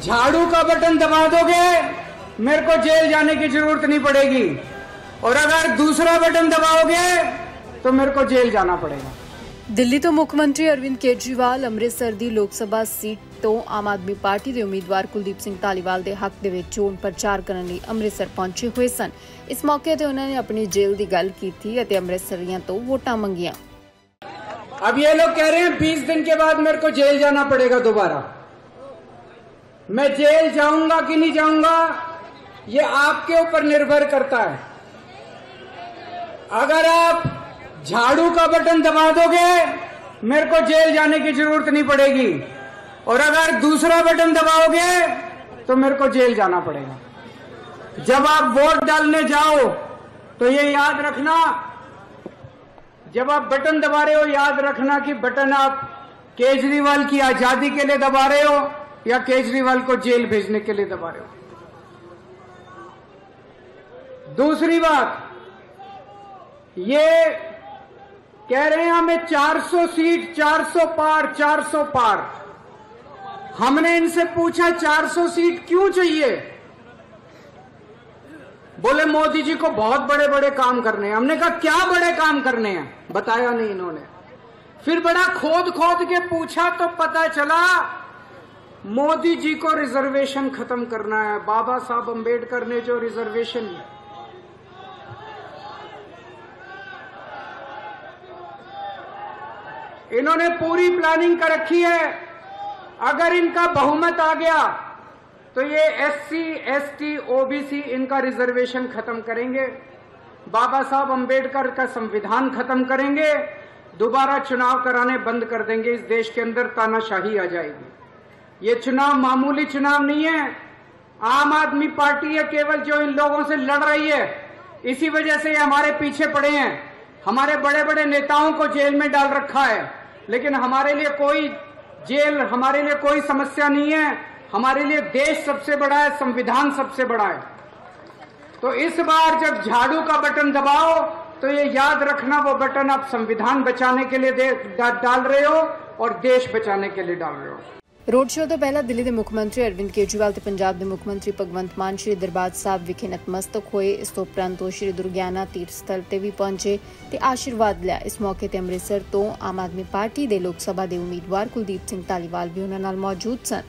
झाड़ू का बटन दबा दोगे मेरे को जेल जाने की जरूरत नहीं पड़ेगी, और अगर दूसरा बटन दबाओगे तो मेरे को जेल जाना पड़ेगा। ਦਿੱਲੀ ਤੋਂ ਮੁੱਖ ਮੰਤਰੀ ਅਰਵਿੰਦ ਕੇਜਰੀਵਾਲ ਅੰਮ੍ਰਿਤਸਰ ਦੀ ਲੋਕ ਸਭਾ ਸੀਟ ਤੋਂ ਆਮ ਆਦਮੀ ਪਾਰਟੀ ਦੇ ਉਮੀਦਵਾਰ ਕੁਲਦੀਪ ਸਿੰਘ ਧਾਲੀਵਾਲ ਦੇ ਹੱਕ ਦੇ ਵਿੱਚ ਚੋਣ ਪ੍ਰਚਾਰ ਕਰਨ ਲਈ ਅੰਮ੍ਰਿਤਸਰ ਪਹੁੰਚੇ ਹੋਏ ਸਨ। ਇਸ ਮੌਕੇ ਤੇ ਉਹਨਾਂ ਨੇ ਆਪਣੀ ਜੇਲ੍ਹ ਦੀ ਗੱਲ ਕੀਤੀ ਅਤੇ ਅੰਮ੍ਰਿਤਸਰੀਆਂ ਤੋਂ ਵੋਟਾਂ ਮੰਗੀਆਂ। अब ये लोग कह रहे हैं 20 दिन के बाद मेरे को जेल जाना पड़ेगा दोबारा। मैं जेल जाऊंगा कि नहीं जाऊंगा ये आपके ऊपर निर्भर करता है। अगर आप झाड़ू का बटन दबा दोगे मेरे को जेल जाने की जरूरत नहीं पड़ेगी, और अगर दूसरा बटन दबाओगे तो मेरे को जेल जाना पड़ेगा। जब आप वोट डालने जाओ तो ये याद रखना, जब आप बटन दबा रहे हो याद रखना कि बटन आप केजरीवाल की आजादी के लिए दबा रहे हो या केजरीवाल को जेल भेजने के लिए दबा रहे हो। दूसरी बात, ये कह रहे हैं हमें 400 सीट, 400 पार, 400 पार। हमने इनसे पूछा 400 सीट क्यों चाहिए? बोले मोदी जी को बहुत बड़े बड़े काम करने हैं। हमने कहा क्या बड़े काम करने हैं, बताया नहीं इन्होंने। फिर बड़ा खोद खोद के पूछा तो पता चला मोदी जी को रिजर्वेशन खत्म करना है। बाबा साहब अंबेडकर ने जो रिजर्वेशन, इन्होंने पूरी प्लानिंग कर रखी है। अगर इनका बहुमत आ गया तो ये SC, ST, OBC इनका रिजर्वेशन खत्म करेंगे, बाबा साहब अंबेडकर का संविधान खत्म करेंगे, दोबारा चुनाव कराने बंद कर देंगे। इस देश के अंदर तानाशाही आ जाएगी। ये चुनाव मामूली चुनाव नहीं है। आम आदमी पार्टी है केवल जो इन लोगों से लड़ रही है। इसी वजह से ये हमारे पीछे पड़े हैं। हमारे बड़े बड़े नेताओं को जेल में डाल रखा है, लेकिन हमारे लिए कोई जेल, हमारे लिए कोई समस्या नहीं है। हमारे लिए देश सबसे बड़ा है, संविधान सबसे बड़ा है। तो इस बार जब झाड़ू का बटन दबाओ तो ये याद रखना वो बटन आप संविधान बचाने के लिए डाल रहे हो और देश बचाने के लिए डाल रहे हो। ਰੋਡ ਸ਼ੋਅ ਤੋਂ ਪਹਿਲਾਂ ਦਿੱਲੀ ਦੇ ਮੁੱਖ ਮੰਤਰੀ ਅਰਵਿੰਦ ਕੇਜਰੀਵਾਲ ਤੇ ਪੰਜਾਬ ਦੇ ਮੁੱਖ ਮੰਤਰੀ ਭਗਵੰਤ ਮਾਨ ਸ਼੍ਰੀ ਦਰਬਾਰ ਸਾਹਿਬ ਵਿਖੇ ਨਤਮਸਤਕ ਹੋਏ। ਇਸ ਤੋਂ ਉਪਰੰਤ ਉਹ ਸ਼੍ਰੀ ਦੁਰਗਿਆਨਾ ਤੀਰਥ ਸਥਲ ਤੇ ਵੀ ਪਹੁੰਚੇ ਤੇ ਆਸ਼ੀਰਵਾਦ ਲਿਆ। ਇਸ ਮੌਕੇ ਤੇ ਅੰਮ੍ਰਿਤਸਰ ਤੋਂ ਆਮ ਆਦਮੀ ਪਾਰਟੀ ਦੇ ਲੋਕ ਸਭਾ ਦੇ ਉਮੀਦਵਾਰ ਕੁਲਦੀਪ ਸਿੰਘ ਧਾਲੀਵਾਲ ਵੀ ਉਹਨਾਂ ਨਾਲ ਮੌਜੂਦ ਸਨ।